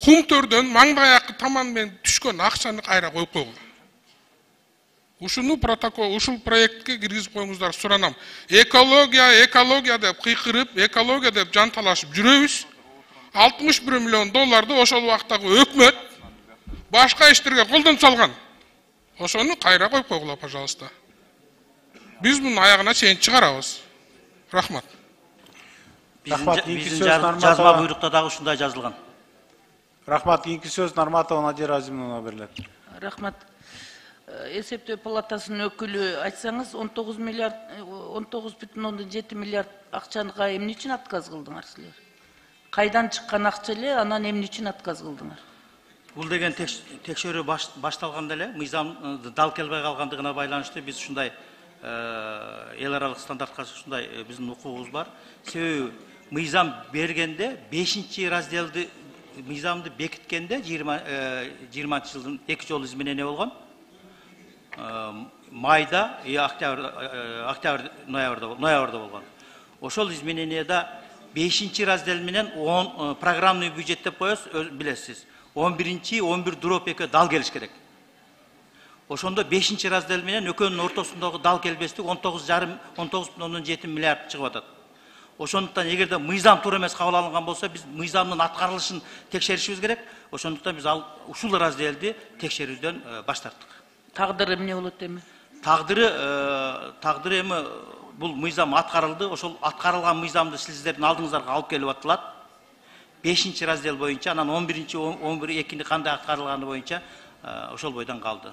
кумтөрдөн маңдайакы таман менен түшкөн акчаны кайра коюп койгула. Ушуну протокол, ушул проектке киргизип коюңуздар суранам. Экология деп кыйкырып, экология деп жанталашып жүрөбүз. 61 миллион долларды ошол убактагы өкмөт башка иштерге колдонуп салган. Ошону кайра коюп койгула, пожалуйста. Биз мунун аягына чейин чыгарабыз. Рахмат. Биздин жазма буйрукта дагы ушундай жазылган. Рахмат. Кийинки сөз Нарматова Надира Азимовнаға берилет. Рахмат. Эсептөө палатасынын өкүлү, айтсаңыз 19,7 миллиард акчанга эмне үчүн отказ кылдыңар силер? Кайдан чыккан акча эле, анан эмне үчүн отказ кылдыңар? Бул деген текшерүү башталганда эле, мыйзам дал келбей калгандыгына байланыштуу биз ушундай эл аралык стандартка ушундай биздин укугубуз бар. Себеби мыйзам бергенде 5-разделди мыйзамды бекиткенде 20-жылдын 2 жолу изменение болгон. Майда, октябрь, ноябрда болгон. Ошол измененияда 5-раздел менен программный бюджет деп коебуз, билесиз. 11-11-2 дал келиш керек. Ошондо 5-раздел менен экөөнүн ортосундагы дал келбестик 19,7 миллиард чыгып атат. Ошондуктан эгерде мыйзам туура эмес кабыл алынган болсо, биз мыйзамдын аткарылышын текшеришибиз керек. Ошондуктан биз ушул разделди текшерүүдөн баш тарттык. Тагдыр эмне болот эми? Тагдыры эми бул мыйзам аткарылды. Ошол аткарылган мыйзамды сиздердин алдыңыздарга алып келип атылат. 5-раздел боюнча, анан 11-11-2 кандай аткарылганы боюнча ошол бойдон калды.